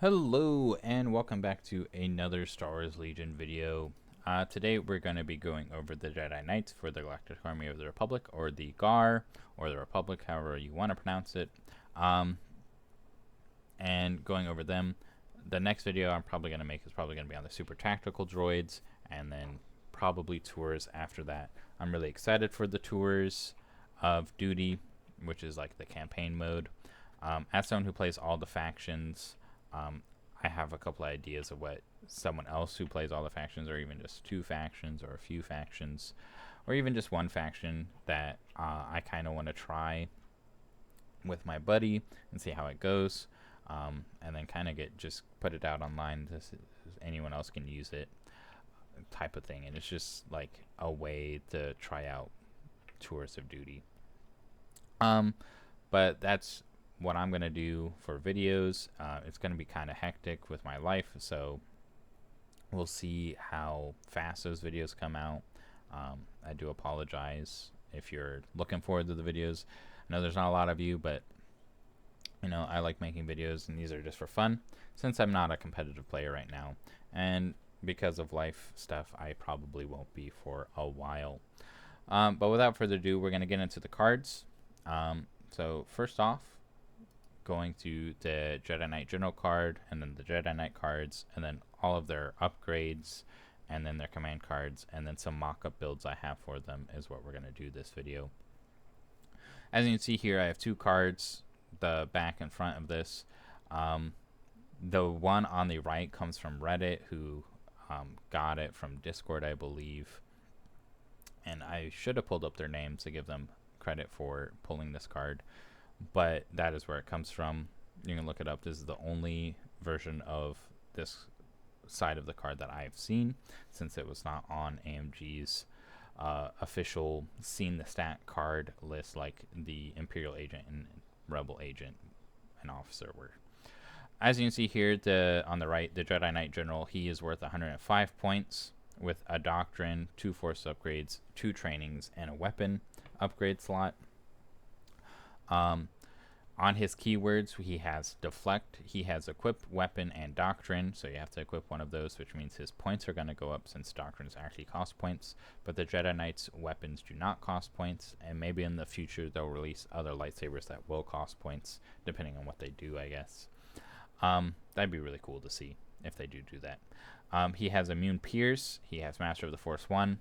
Hello and welcome back to another Star Wars Legion video. Today we're going to be going over the Jedi Knights for the Galactic Army of the Republic, or the GAR, or the Republic, however you want to pronounce it, and going over them. The next video I'm probably going to make is probably going to be on the Super Tactical Droids, and then probably tours after that. I'm really excited for the tours of duty, which is like the campaign mode. As someone who plays all the factions, I have a couple of ideas of what someone else who plays all the factions, or even just two factions, or a few factions, or even just one faction that I kind of want to try with my buddy and see how it goes, and then kind of just put it out online. Anyone else can use it, type of thing, and it's just like a way to try out tours of duty. But that's what I'm going to do for videos. It's going to be kind of hectic with my life, so we'll see how fast those videos come out. I do apologize if you're looking forward to the videos. I know there's not a lot of you, but you know, I like making videos, and these are just for fun, since I'm not a competitive player right now, and because of life stuff, I probably won't be for a while. But without further ado, we're going to get into the cards. So first off, going to the Jedi Knight General card, and then the Jedi Knight cards, and then all of their upgrades, and then their command cards, and then some mock-up builds I have for them is what we're going to do this video. As you can see here, I have two cards, the back and front of this. The one on the right comes from Reddit, who got it from Discord, I believe, and I should have pulled up their names to give them credit for pulling this card, but that is where it comes from. You can look it up. This is the only version of this side of the card that I've seen, since it was not on AMG's official seen the stat card list like the Imperial Agent and Rebel Agent and Officer were. As you can see here, on the right, the Jedi Knight General, he is worth 105 points with a Doctrine, 2 Force upgrades, 2 trainings, and a weapon upgrade slot. On his keywords, he has Deflect, he has Equip, Weapon, and Doctrine, so you have to equip one of those, which means his points are going to go up, since Doctrines actually cost points, but the Jedi Knight's weapons do not cost points, and maybe in the future they'll release other lightsabers that will cost points, depending on what they do, I guess. That'd be really cool to see if they do that. He has Immune Pierce, he has Master of the Force 1,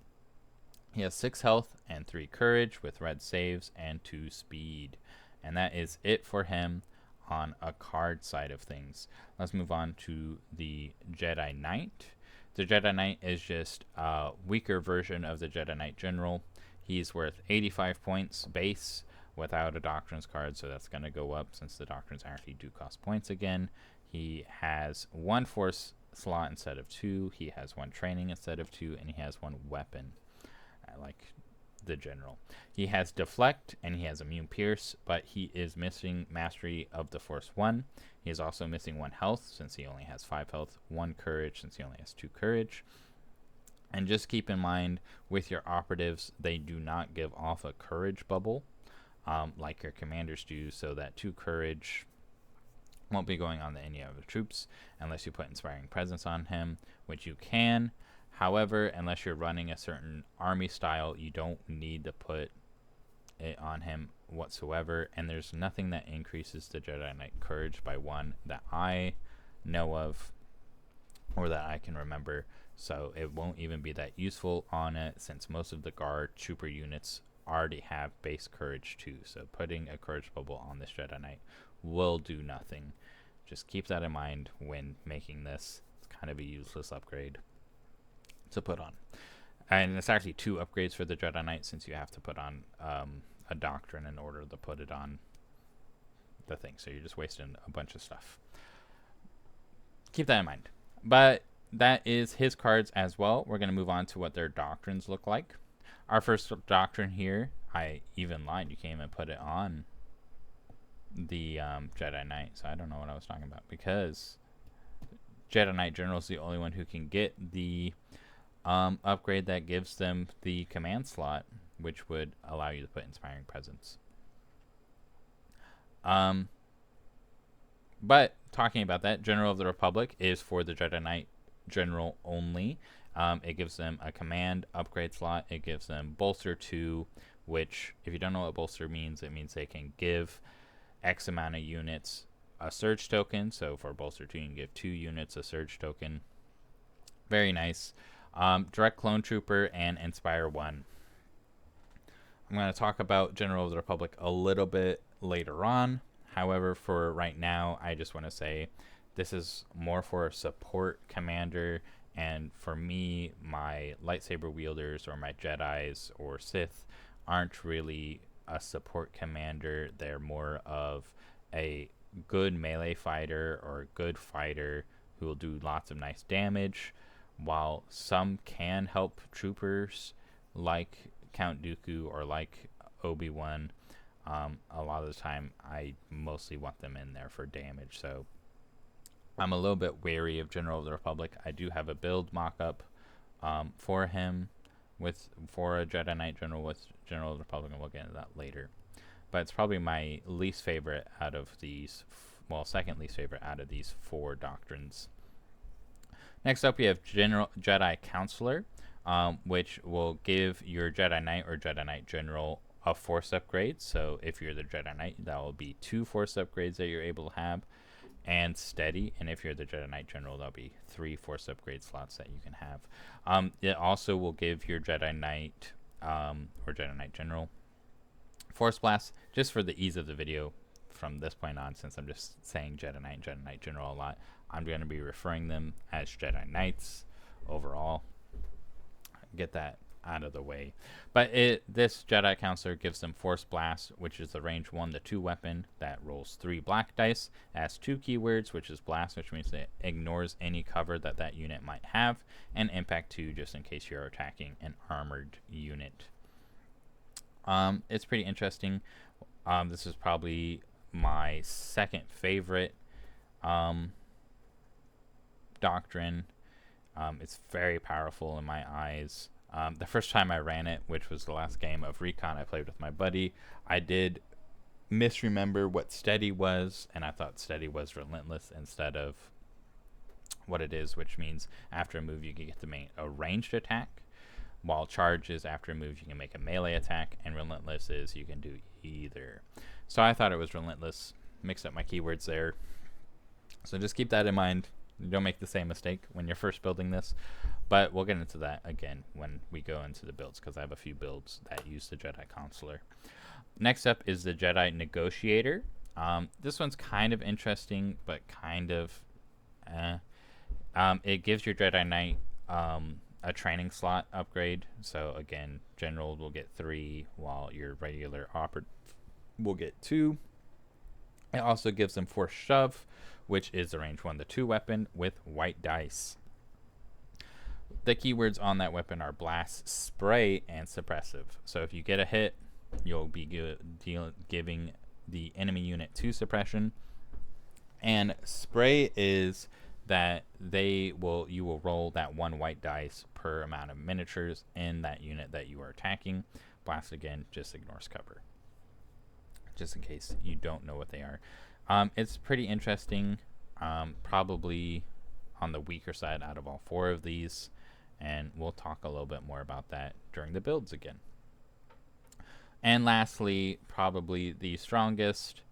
he has 6 health and 3 courage with red saves and 2 speed. And that is it for him on a card side of things. Let's move on to the Jedi Knight. The Jedi Knight is just a weaker version of the Jedi Knight General. He's worth 85 points base without a Doctrines card, so that's going to go up since the Doctrines actually do cost points again. He has 1 Force slot instead of 2. He has 1 training instead of 2, and he has 1 weapon. Like the General. He has Deflect and he has Immune Pierce, but he is missing Mastery of the Force 1. He is also missing 1 health, since he only has 5 health, 1 courage, since he only has 2 courage. And just keep in mind, with your operatives, they do not give off a courage bubble like your commanders do, so that 2 courage won't be going on to any other troops unless you put Inspiring Presence on him, which you can. However, unless you're running a certain army style, you don't need to put it on him whatsoever. And there's nothing that increases the Jedi Knight courage by 1 that I know of, or that I can remember. So it won't even be that useful on it, since most of the guard trooper units already have base courage too. So putting a courage bubble on this Jedi Knight will do nothing. Just keep that in mind when making this. It's kind of a useless upgrade to put on. And it's actually 2 upgrades for the Jedi Knight, since you have to put on a Doctrine in order to put it on the thing. So you're just wasting a bunch of stuff. Keep that in mind. But that is his cards as well. We're going to move on to what their Doctrines look like. Our first Doctrine here, I even lied. You can't even put it on the Jedi Knight. So I don't know what I was talking about, because Jedi Knight General is the only one who can get the upgrade that gives them the command slot, which would allow you to put Inspiring Presence. But talking about that, General of the Republic is for the Jedi Knight General only. It gives them a command upgrade slot. It gives them Bolster 2, which, if you don't know what Bolster means, it means they can give X amount of units a Surge token. So for Bolster 2, you can give 2 units a Surge token. Very nice. Direct Clone Trooper and Inspire 1. I'm going to talk about General of the Republic a little bit later on. However, for right now, I just want to say this is more for a support commander. And for me, my lightsaber wielders or my Jedis or Sith aren't really a support commander. They're more of a good melee fighter or a good fighter who will do lots of nice damage. While some can help troopers like Count Dooku or like Obi-Wan, a lot of the time I mostly want them in there for damage. So I'm a little bit wary of General of the Republic. I do have a build mock-up for him for a Jedi Knight General with General of the Republic, and we'll get into that later. But it's probably my least favorite out of these, second least favorite out of these 4 doctrines. Next up, we have Jedi Counselor, which will give your Jedi Knight or Jedi Knight General a Force upgrade. So if you're the Jedi Knight, that will be 2 Force upgrades that you're able to have, and steady. And if you're the Jedi Knight General, that'll be 3 Force upgrade slots that you can have. It also will give your Jedi Knight or Jedi Knight General Force Blast, just for the ease of the video from this point on, since I'm just saying Jedi Knight and Jedi Knight General a lot. I'm going to be referring them as Jedi Knights overall. Get that out of the way. But this Jedi Counselor gives them Force Blast, which is the range 1 to 2 weapon that rolls 3 black dice. It has 2 keywords, which is Blast, which means it ignores any cover that unit might have, and Impact 2, just in case you're attacking an armored unit. It's pretty interesting. This is probably my second favorite doctrine. It's very powerful in my eyes. The first time I ran it, which was the last game of Recon I played with my buddy, I did misremember what steady was, and I thought steady was relentless instead of what it is, which means after a move you can get to make a ranged attack, while charge is after a move you can make a melee attack, and relentless is you can do either. So I thought it was relentless. Mixed up my keywords there. So just keep that in mind. Don't make the same mistake when you're first building this. But we'll get into that again when we go into the builds, because I have a few builds that use the Jedi Counselor. Next up is the Jedi Negotiator. This one's kind of interesting, but kind of it gives your Jedi Knight a training slot upgrade. So again, General will get 3, while your regular operative will get 2. It also gives them Force Shove, which is a range 1 to 2 weapon with white dice. The keywords on that weapon are Blast, Spray, and Suppressive. So if you get a hit, you'll be giving the enemy unit 2 suppression. And Spray is that you will roll that 1 white dice per amount of miniatures in that unit that you are attacking. Blast, again, just ignores cover, just in case you don't know what they are. It's pretty interesting, probably on the weaker side out of all 4 of these, and we'll talk a little bit more about that during the builds again. And lastly, probably the strongest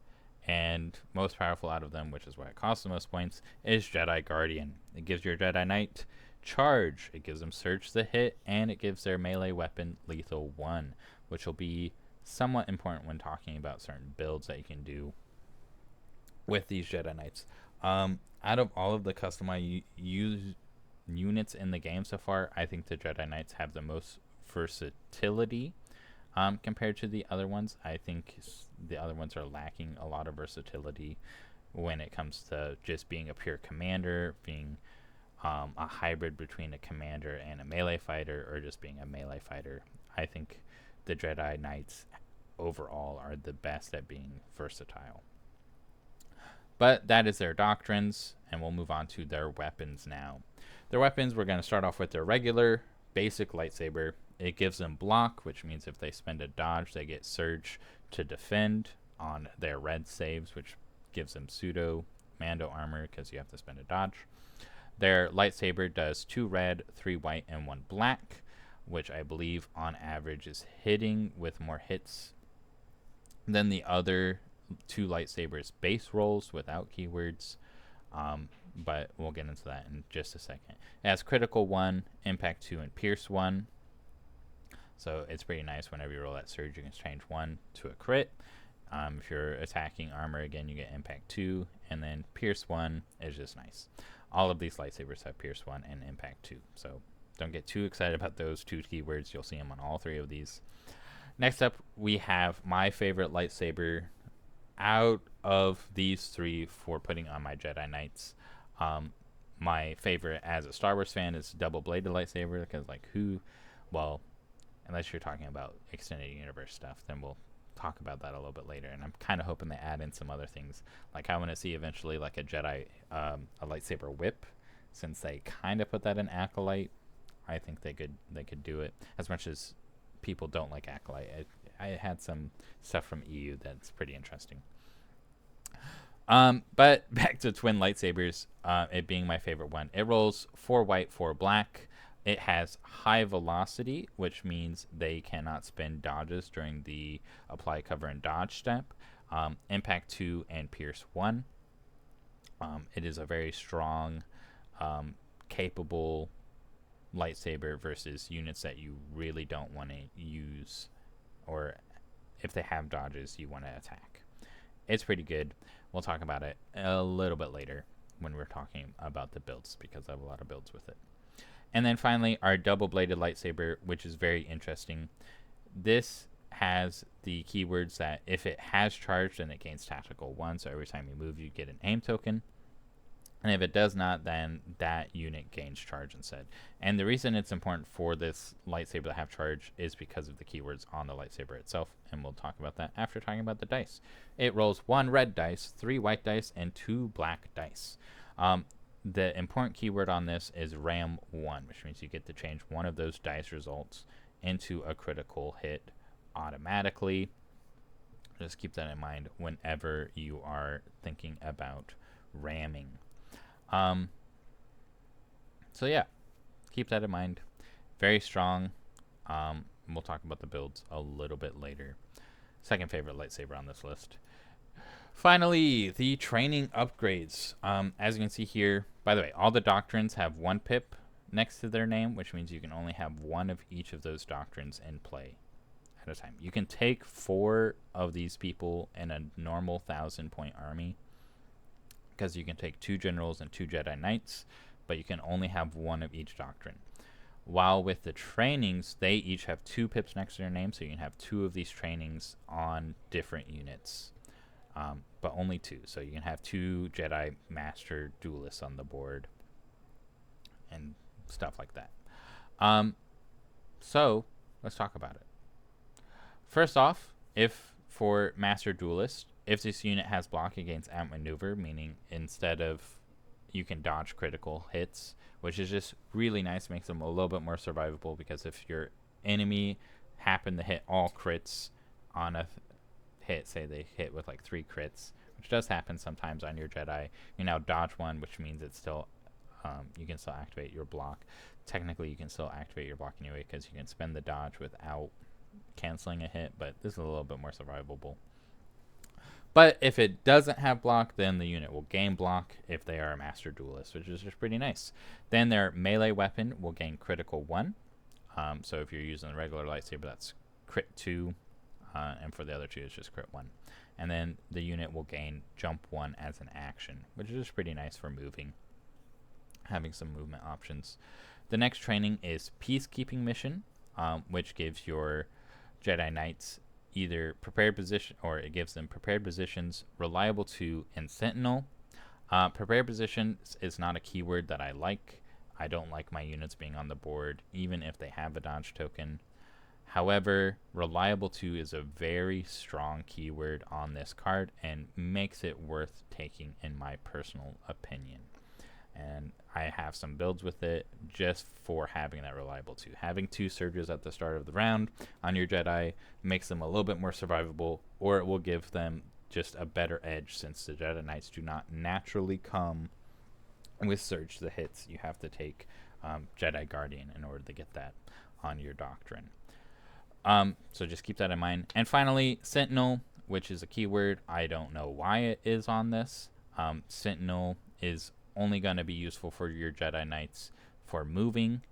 and most powerful out of them, which is why it costs the most points, is Jedi Guardian. It gives your Jedi Knight charge, it gives them Surge the hit, and it gives their melee weapon Lethal 1, which will be somewhat important when talking about certain builds that you can do with these Jedi Knights. Out of all of the customized units in the game so far, I think the Jedi Knights have the most versatility compared to the other ones. I think the other ones are lacking a lot of versatility when it comes to just being a pure commander, being a hybrid between a commander and a melee fighter, or just being a melee fighter. I think the Jedi Knights overall are the best at being versatile. But that is their doctrines, and we'll move on to their weapons now. Their weapons, we're going to start off with their regular basic lightsaber. It gives them block, which means if they spend a dodge, they get Surge to defend on their red saves, which gives them pseudo Mando armor because you have to spend a dodge. Their lightsaber does 2 red, 3 white, and 1 black, which I believe on average is hitting with more hits than the other 2 lightsabers base rolls without keywords. But we'll get into that in just a second. It has critical 1, impact 2, and pierce 1. So it's pretty nice whenever you roll that surge, you can change 1 to a crit. If you're attacking armor again, you get impact 2, and then pierce 1 is just nice. All of these lightsabers have pierce 1 and impact 2. So don't get too excited about those 2 keywords. You'll see them on all 3 of these. Next up, we have my favorite lightsaber out of these 3 for putting on my Jedi Knights. My favorite as a Star Wars fan is double-bladed lightsaber, because well, unless you're talking about extended universe stuff, then we'll talk about that a little bit later. And I'm kind of hoping to add in some other things. Like I want to see eventually like a Jedi, a lightsaber whip, since they kind of put that in Acolyte. I think they could do it. As much as people don't like Acolyte, I had some stuff from EU that's pretty interesting. But back to twin lightsabers, it being my favorite one. It rolls 4 white, 4 black. It has high velocity, which means they cannot spend dodges during the apply, cover, and dodge step. Impact 2 and pierce 1. It is a very strong, capable lightsaber versus units that you really don't want to use, or if they have dodges, you want to attack. It's pretty good. We'll talk about it a little bit later when we're talking about the builds, because I have a lot of builds with it. And then finally, our double-bladed lightsaber, which is very interesting. This has the keywords that if it has charged, then it gains tactical 1, so every time you move, you get an aim token. And if it does not, then that unit gains charge instead. And the reason it's important for this lightsaber to have charge is because of the keywords on the lightsaber itself. And we'll talk about that after talking about the dice. It rolls 1 red dice, 3 white dice, and 2 black dice. The important keyword on this is Ram 1, which means you get to change one of those dice results into a critical hit automatically. Just keep that in mind whenever you are thinking about ramming. So yeah, keep that in mind. Very strong. We'll talk about the builds a little bit later. Second favorite lightsaber on this list. Finally, the training upgrades. As you can see here, by the way, all the doctrines have 1 pip next to their name, which means you can only have 1 of each of those doctrines in play at a time. You can take 4 of these people in a normal 1,000-point army, because you can take 2 generals and 2 Jedi Knights, but you can only have 1 of each doctrine. While with the trainings, they each have 2 pips next to their name, so you can have 2 of these trainings on different units, but only 2. So you can have 2 Jedi Master Duelists on the board and stuff like that. So let's talk about it. First off, if for Master Duelist, if this unit has block against outmaneuver, meaning instead of you can dodge critical hits, which is just really nice, makes them a little bit more survivable, because if your enemy happen to hit all crits on a hit, say they hit with like 3 crits, which does happen sometimes on your Jedi, you now dodge 1, which means it's still you can still activate your block. Technically, you can still activate your block anyway, because you can spend the dodge without canceling a hit, but this is a little bit more survivable. But if it doesn't have block, then the unit will gain block if they are a Master Duelist, which is just pretty nice. Then their melee weapon will gain critical 1. So if you're using the regular lightsaber, that's crit 2, and for the other 2, it's just crit 1. And then the unit will gain jump 1 as an action, which is just pretty nice for moving, having some movement options. The next training is Peacekeeping Mission, which gives your Jedi Knights either prepared position, or it gives them prepared positions, reliable 2, and sentinel. Prepared positions is not a keyword that I like. I don't like my units being on the board, even if they have a dodge token. However, reliable 2 is a very strong keyword on this card and makes it worth taking, in my personal opinion. And I have some builds with it just for having that reliable 2. Having 2 surges at the start of the round on your Jedi makes them a little bit more survivable, or it will give them just a better edge, since the Jedi Knights do not naturally come with Surge the hits. You have to take Jedi Guardian in order to get that on your Doctrine. So just keep that in mind. And finally, Sentinel, which is a keyword. I don't know why it is on this. Sentinel is only going to be useful for your Jedi Knights for moving.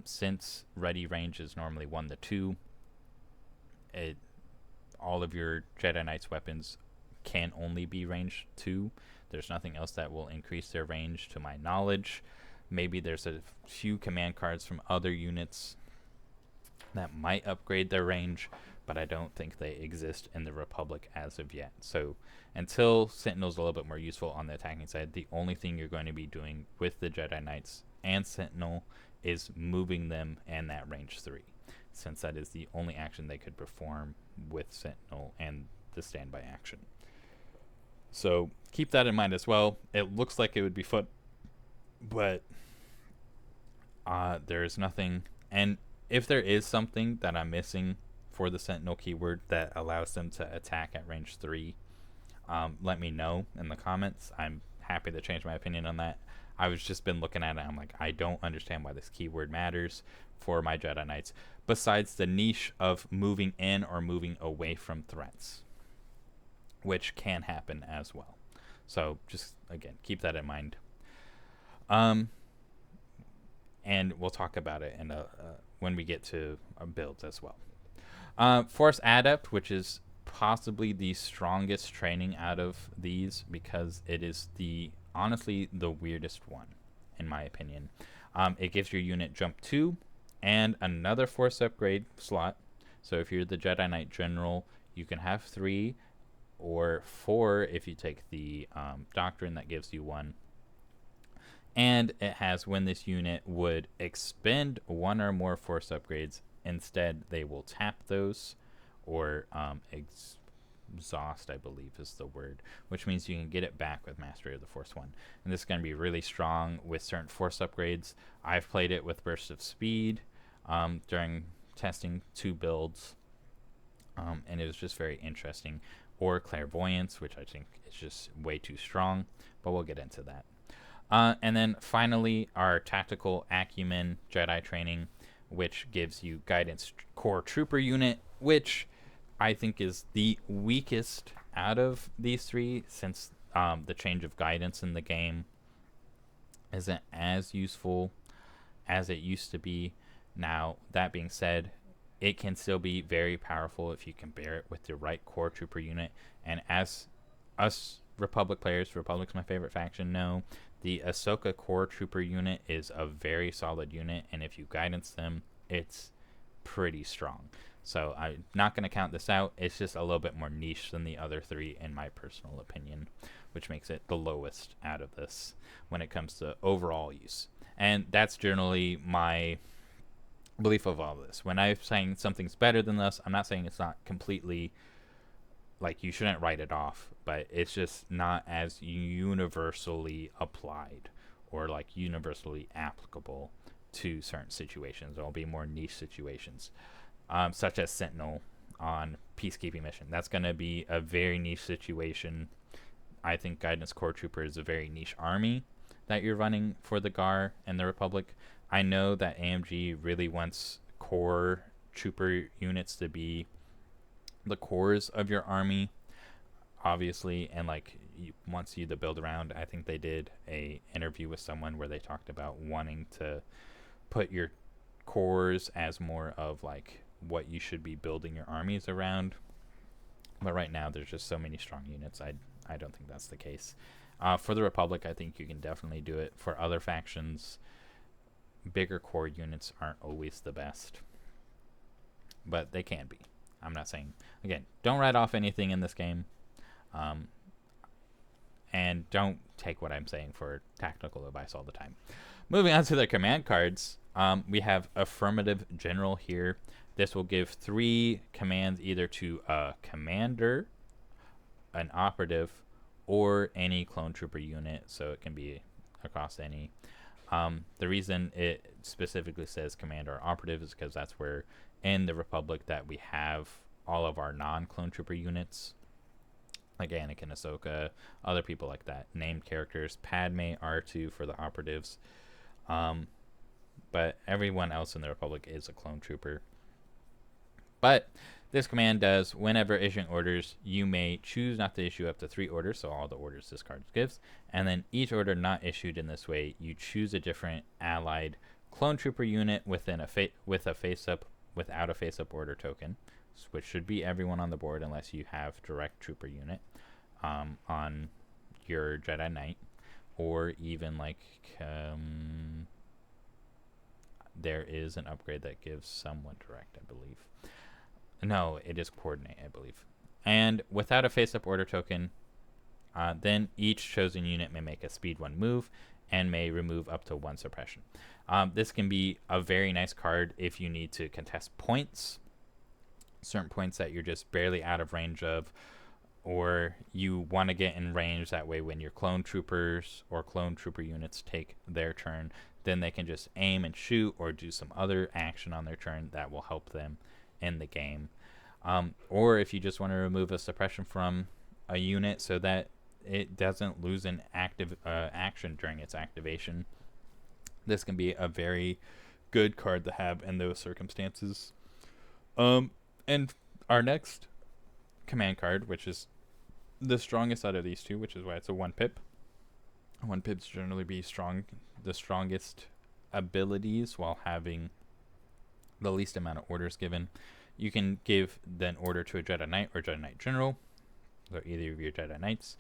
Since ready range is normally 1 to 2, all of your Jedi Knights weapons can only be range 2. There's nothing else that will increase their range to my knowledge. Maybe there's a few command cards from other units that might upgrade their range, but I don't think they exist in the Republic as of yet. So until Sentinel's a little bit more useful on the attacking side, the only thing you're going to be doing with the Jedi Knights and Sentinel is moving them and that range 3, since that is the only action they could perform with Sentinel and the standby action. So keep that in mind as well. It looks like it would be foot, but there is nothing. And if there is something that I'm missing for the Sentinel keyword that allows them to attack at range 3, let me know in the comments. I'm happy to change my opinion on that. I was just been looking at it. I'm like, I don't understand why this keyword matters for my Jedi Knights, besides the niche of moving in or moving away from threats, which can happen as well. So just, again, keep that in mind. And we'll talk about it in when we get to builds as well. Force Adept, which is possibly the strongest training out of these, because it is honestly the weirdest one, in my opinion. It gives your unit jump 2 and another force upgrade slot. So if you're the Jedi Knight General, you can have 3 or 4 if you take the Doctrine that gives you 1. And it has, when this unit would expend 1 or more force upgrades, instead they will tap those, or exhaust, I believe is the word, which means you can get it back with Mastery of the Force 1. And this is going to be really strong with certain force upgrades. I've played it with Burst of Speed during testing 2 builds, and it was just very interesting. Or Clairvoyance, which I think is just way too strong, but we'll get into that. And then finally, our Tactical Acumen Jedi Training, which gives you Guidance Core Trooper unit, which I think is the weakest out of these 3, since the change of guidance in the game isn't as useful as it used to be. Now, that being said, it can still be very powerful if you can pair it with the right Core Trooper unit. And as us Republic players, Republic's my favorite faction, know, the Ahsoka Core Trooper unit is a very solid unit, and if you guidance them, it's pretty strong. So I'm not going to count this out. It's just a little bit more niche than the other 3, in my personal opinion, which makes it the lowest out of this when it comes to overall use. And that's generally my belief of all this. When I'm saying something's better than this, I'm not saying it's not completely, like, you shouldn't write it off, but it's just not as universally applied or like universally applicable to certain situations. There'll be more niche situations, such as Sentinel on Peacekeeping mission. That's going to be a very niche situation. I think Guidance Core Trooper is a very niche army that you're running for the GAR and the Republic. I know that AMG really wants Core Trooper units to be the cores of your army, obviously, and like wants you to build around. I think they did a interview with someone where they talked about wanting to put your cores as more of like what you should be building your armies around. But right now there's just so many strong units. I don't think that's the case. For the Republic, I think you can definitely do it. For other factions, bigger core units aren't always the best, but they can be. I'm not saying, again, don't write off anything in this game, and don't take what I'm saying for tactical advice all the time. Moving on to the command cards, we have Affirmative General here. This will give 3 commands either to a commander, an operative, or any clone trooper unit, so it can be across any. The reason it specifically says commander or operative is because that's where in the Republic that we have all of our non-clone trooper units. like Anakin, Ahsoka, other people like that, named characters. Padme, R2 for the operatives. But everyone else in the Republic is a clone trooper. But this command does, whenever issuing orders, you may choose not to issue up to 3 orders, so all the orders this card gives, and then each order not issued in this way, you choose a different allied clone trooper unit within with a face-up without a face-up order token, which should be everyone on the board unless you have direct trooper unit on your Jedi Knight, or even like there is an upgrade that gives someone direct, I believe. No, it is coordinate, I believe. And without a face-up order token, then each chosen unit may make a speed 1 move and may remove up to 1 suppression. This can be a very nice card if you need to contest points, certain points that you're just barely out of range of, or you want to get in range. That way when your clone troopers or clone trooper units take their turn, then they can just aim and shoot or do some other action on their turn that will help them in the game. Or if you just want to remove a suppression from a unit so that it doesn't lose an active action during its activation, this can be a very good card to have in those circumstances. And our next command card, which is the strongest out of these two, which is why it's a 1 pip. 1 pips generally be the strongest abilities while having the least amount of orders given. You can give then order to a Jedi Knight or Jedi Knight General, so either of your Jedi Knights.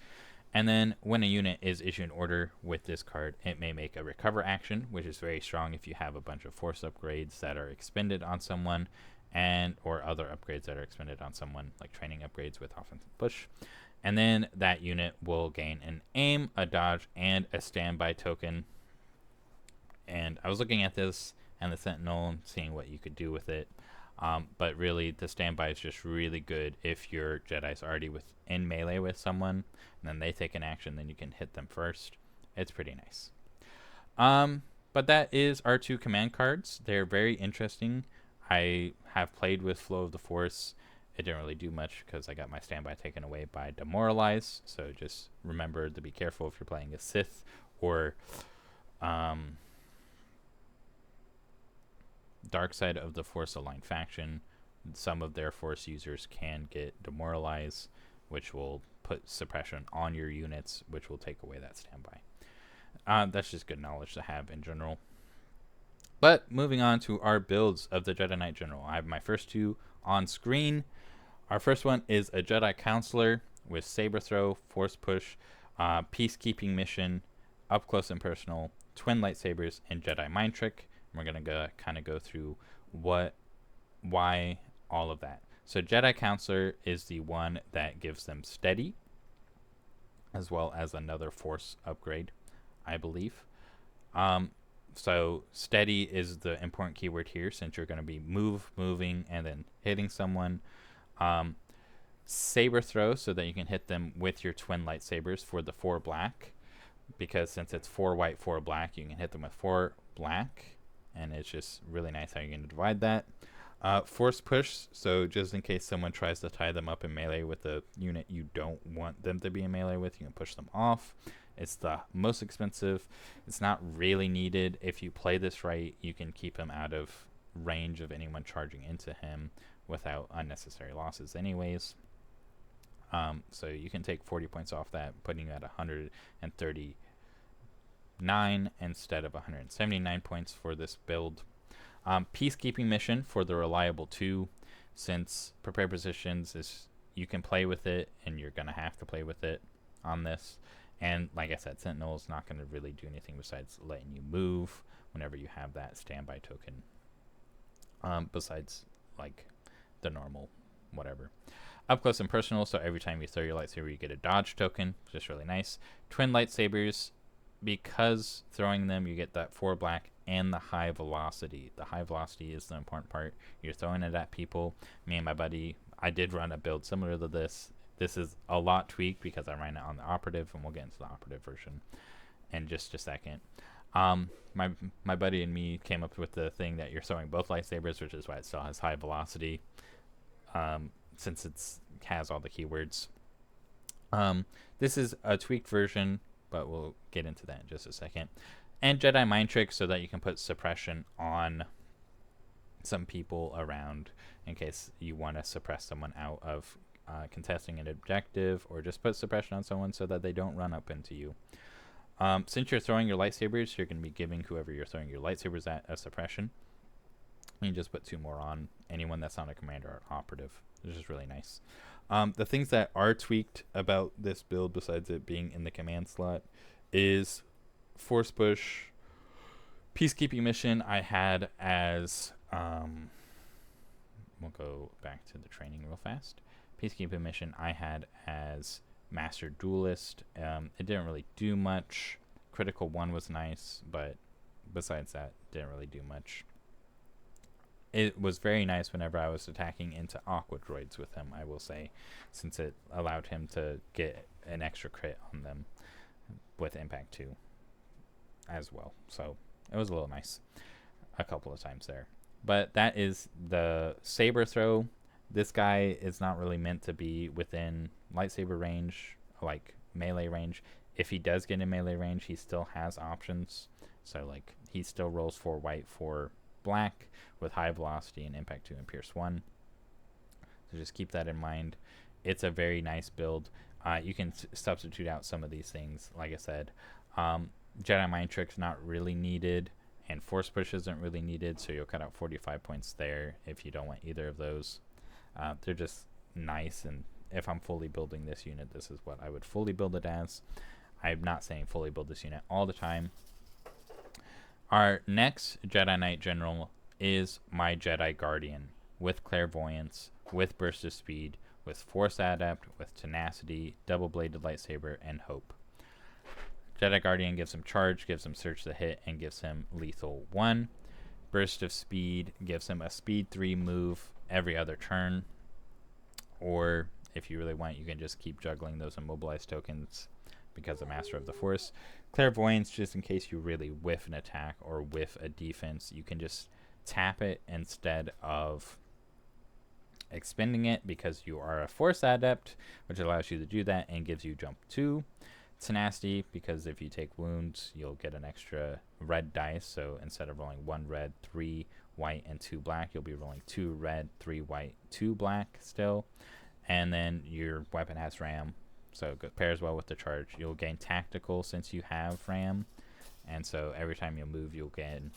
And then when a unit is issued an order with this card, it may make a recover action, which is very strong if you have a bunch of force upgrades that are expended on someone, and or other upgrades that are expended on someone, like training upgrades with offensive push. And then that unit will gain an aim, a dodge, and a standby token. And I was looking at this and the Sentinel and seeing what you could do with it. But really, the standby is just really good if your Jedi's already in melee with someone, and then they take an action, then you can hit them first. It's pretty nice. But that is our 2 command cards. They're very interesting. I have played with Flow of the Force. It didn't really do much because I got my standby taken away by Demoralize. So just remember to be careful if you're playing a Sith or Dark Side of the Force aligned faction. Some of their Force users can get Demoralize, which will put suppression on your units, which will take away that standby. That's just good knowledge to have in general. But moving on to our builds of the Jedi Knight General. I have my first 2 on screen. Our first one is a Jedi Counselor with Saber Throw, Force Push, Peacekeeping Mission, Up Close and Personal, Twin Lightsabers, and Jedi Mind Trick. We're going to kind of go through why all of that. So Jedi Counselor is the one that gives them steady, as well as another Force upgrade, I believe. So steady is the important keyword here, since you're going to be moving, and then hitting someone. Saber Throw, so that you can hit them with your twin lightsabers for the 4 black, because since it's 4 white, 4 black, you can hit them with 4 black, and it's just really nice how you're going to divide that. Force Push, so just in case someone tries to tie them up in melee with a unit you don't want them to be in melee with, you can push them off. It's the most expensive. It's not really needed. If you play this right, you can keep him out of range of anyone charging into him without unnecessary losses anyways. So you can take 40 points off that, putting you at 139 instead of 179 points for this build. Peacekeeping Mission for the reliable 2, since Prepared Positions is, you can play with it, and you're going to have to play with it on this. And like I said, Sentinel is not going to really do anything besides letting you move whenever you have that standby token. Besides, like, the normal whatever. Up Close and Personal, so every time you throw your lightsaber, you get a dodge token, which is really nice. Twin Lightsabers, because throwing them, you get that 4 black and the high velocity. The high velocity is the important part. You're throwing it at people. Me and my buddy, I did run a build similar to this. This is a lot tweaked because I ran it on the operative, and we'll get into the operative version in just a second. My buddy and me came up with the thing that you're throwing both lightsabers, which is why it still has high velocity, since it has all the keywords. This is a tweaked version, but we'll get into that in just a second. And Jedi Mind Trick so that you can put suppression on some people around in case you want to suppress someone out of contesting an objective, or just put suppression on someone so that they don't run up into you. Since you're throwing your lightsabers, you're going to be giving whoever you're throwing your lightsabers at a suppression. You can just put 2 more on anyone that's not a commander or operative, which is really nice. The things that are tweaked about this build, besides it being in the command slot, is Force Push. Peacekeeping Mission I had as... we'll go back to the training real fast. Peacekeeping Mission I had as Master Duelist. It didn't really do much. Critical 1 was nice, but besides that, didn't really do much. It was very nice whenever I was attacking into Aqua Droids with him, I will say, since it allowed him to get an extra crit on them with Impact 2 as well. So it was a little nice a couple of times there. But that is the saber throw. This guy is not really meant to be within lightsaber range, like melee range. If he does get in melee range, he still has options. So like he still rolls 4 white, 4 black with high velocity and impact 2 and pierce 1. So just keep that in mind. It's a very nice build. You can substitute out some of these things. Like I said, Jedi Mind Trick's not really needed, and Force Push isn't really needed, so you'll cut out 45 points there if you don't want either of those. They're just nice, and if I'm fully building this unit, this is what I would fully build it as. I'm not saying fully build this unit all the time. Our next Jedi Knight General is my Jedi Guardian, with Clairvoyance, with Burst of Speed, with Force Adept, with Tenacity, Double-Bladed Lightsaber, and Hope. Jedi Guardian gives him Charge, gives him Search the Hit, and gives him Lethal 1. Burst of Speed gives him a Speed 3 move every other turn. Or, if you really want, you can just keep juggling those immobilized tokens because of Master of the Force. Clairvoyance, just in case you really whiff an attack or whiff a defense, you can just tap it instead of expending it because you are a Force Adept, which allows you to do that and gives you jump 2. Tenacity, because if you take wounds, you'll get an extra red dice, so instead of rolling 1 red, 3 white, and 2 black, you'll be rolling 2 red, 3 white, 2 black still. And then your weapon has ram, so it pairs well with the charge. You'll gain tactical since you have ram, and so every time you move, you'll gain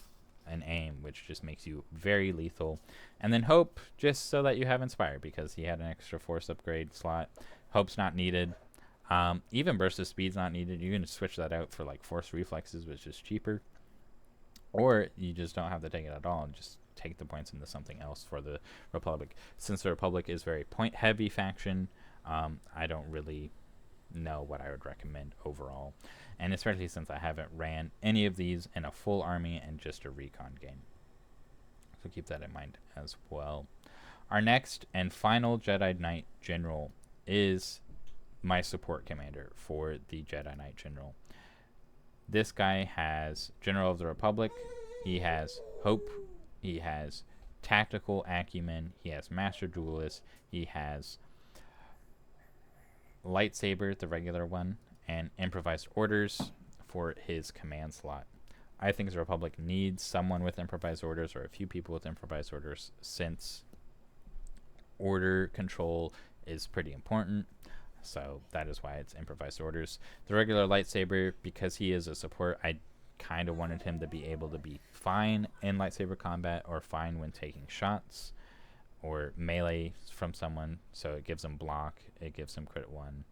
an aim, which just makes you very lethal. And then Hope, just so that you have Inspire, because he had an extra Force upgrade slot. Hope's not needed. Even Burst of Speed's not needed. You can switch that out for like Force Reflexes, which is cheaper. Or you just don't have to take it at all and just take the points into something else for the Republic. Since the Republic is very point-heavy faction, I don't really know what I would recommend overall. And especially since I haven't ran any of these in a full army and just a recon game. So keep that in mind as well. Our next and final Jedi Knight General is my support commander for the Jedi Knight General. This guy has General of the Republic, he has Hope, he has Tactical Acumen, he has Master Duelist, he has Lightsaber, the regular one, and Improvised Orders for his command slot. I think the Republic needs someone with Improvised Orders, or a few people with Improvised Orders, since order control is pretty important. So that is why it's Improvised Orders. The regular lightsaber, because he is a support, I kind of wanted him to be able to be fine in lightsaber combat or fine when taking shots or melee from someone. So it gives him block, it gives him crit 1,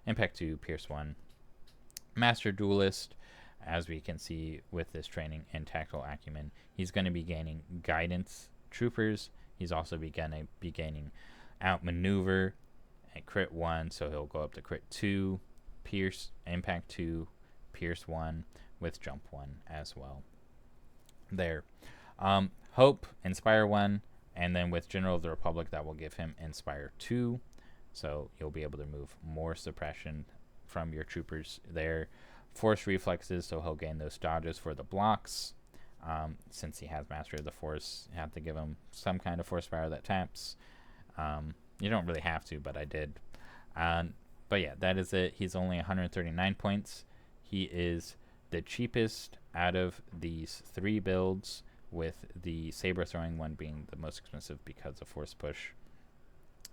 impact 2, pierce 1. Master Duelist, as we can see with this training and tactical acumen, he's going to be gaining guidance troopers. He's also going to be gaining outmaneuver and crit 1, so he'll go up to crit 2, pierce, impact 2, pierce 1 with jump 1 as well. There. Hope, Inspire 1, and then with General of the Republic, that will give him Inspire 2, so you'll be able to move more suppression from your troopers there. Force Reflexes, so he'll gain those dodges for the blocks. Since he has Mastery of the Force, you have to give him some kind of Force Power that taps. You don't really have to, but I did. But yeah, that is it. He's only 139 points. He is the cheapest out of these 3 builds, with the saber throwing one being the most expensive because of force push.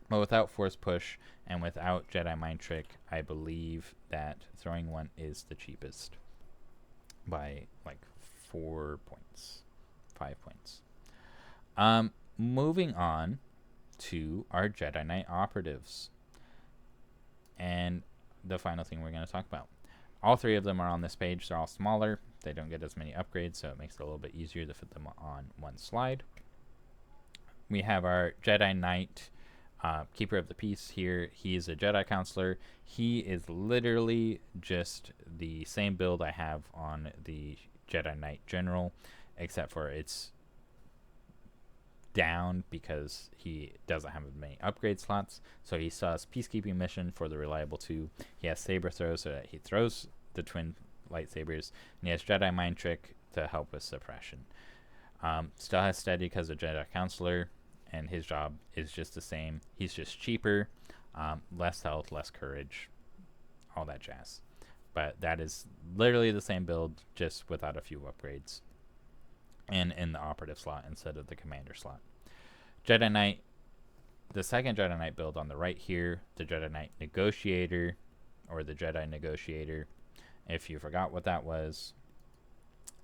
But without force push and without Jedi mind trick, I believe that throwing one is the cheapest by like 4 points, 5 points. Moving on to our Jedi Knight operatives, and the final thing we're going to talk about. All 3 of them are on this page. They're all smaller. They don't get as many upgrades, so it makes it a little bit easier to fit them on one slide. We have our Jedi Knight, Keeper of the Peace here. He is a Jedi Counselor. He is literally just the same build I have on the Jedi Knight General, except for it's down because he doesn't have as many upgrade slots. So he still has Peacekeeping Mission for the Reliable 2. He has Saber Throw so that he throws the twin lightsabers, and he has Jedi Mind Trick to help with suppression. Still has Steady because of Jedi Counselor, and his job is just the same. He's just cheaper, less health, less courage, all that jazz. But that is literally the same build, just without a few upgrades, and in the operative slot instead of the commander slot. Jedi Knight, the second Jedi Knight build on the right here, the Jedi Knight Negotiator, or the Jedi Negotiator. If you forgot what that was,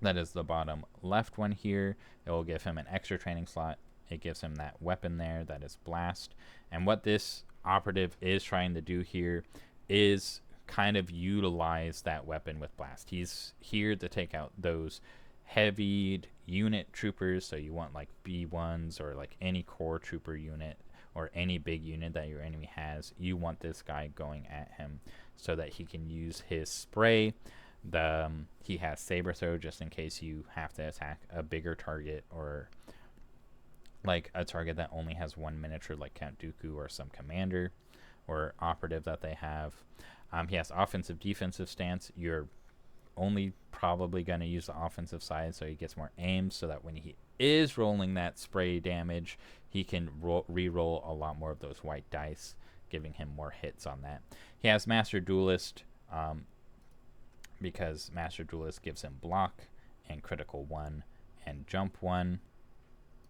that is the bottom left one here. It will give him an extra training slot. It gives him that weapon there that is Blast. And what this operative is trying to do here is kind of utilize that weapon with Blast. He's here to take out those heavy unit troopers, so you want like B1s or like any core trooper unit or any big unit that your enemy has. You want this guy going at him so that he can use his spray. He has Saber Throw just in case you have to attack a bigger target, or like a target that only has one miniature like Count Dooku or some commander or operative that they have. He has offensive defensive stance. You're only probably going to use the offensive side so he gets more aim, so that when he is rolling that spray damage, he can re-roll a lot more of those white dice, giving him more hits on that. He has Master Duelist, because Master Duelist gives him block and critical 1 and jump 1.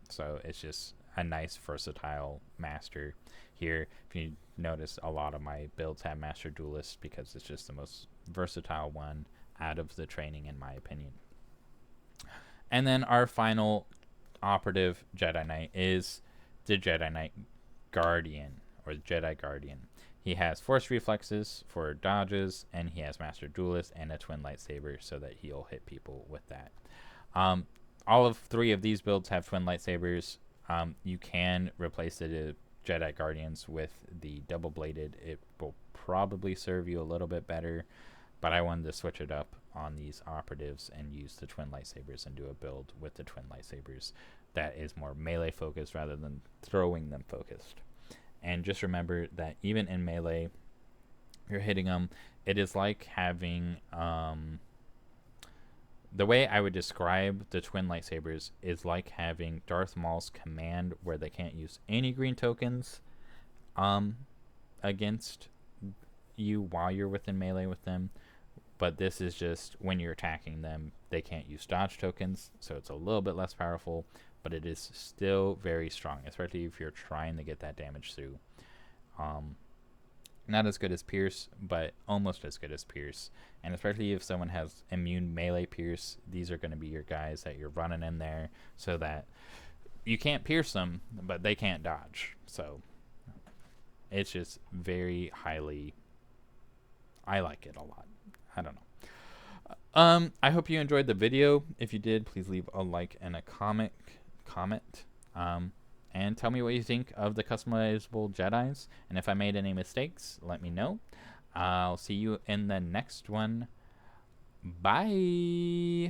So it's just a nice versatile master here. If you notice, a lot of my builds have Master Duelist because it's just the most versatile one out of the training, in my opinion. And then our final operative Jedi Knight is the Jedi Knight Guardian, or the Jedi Guardian. He has Force Reflexes for dodges, and he has Master Duelist and a twin lightsaber so that he'll hit people with that. All of 3 of these builds have twin lightsabers. You can replace the Jedi Guardians with the double-bladed. It will probably serve you a little bit better, but I wanted to switch it up on these operatives and use the twin lightsabers and do a build with the twin lightsabers that is more melee focused rather than throwing them focused. And just remember that even in melee, you're hitting them. It is like having the way I would describe the twin lightsabers is like having Darth Maul's command, where they can't use any green tokens against you while you're within melee with them. But this is just when you're attacking them, they can't use dodge tokens, so it's a little bit less powerful, but it is still very strong, especially if you're trying to get that damage through. Not as good as Pierce, but almost as good as Pierce. And especially if someone has immune melee Pierce, these are going to be your guys that you're running in there so that you can't pierce them, but they can't dodge. So it's just very highly... I like it a lot. I don't know. I hope you enjoyed the video. If you did, please leave a like and a comment. And tell me what you think of the customizable Jedis. And if I made any mistakes, let me know. I'll see you in the next one. Bye.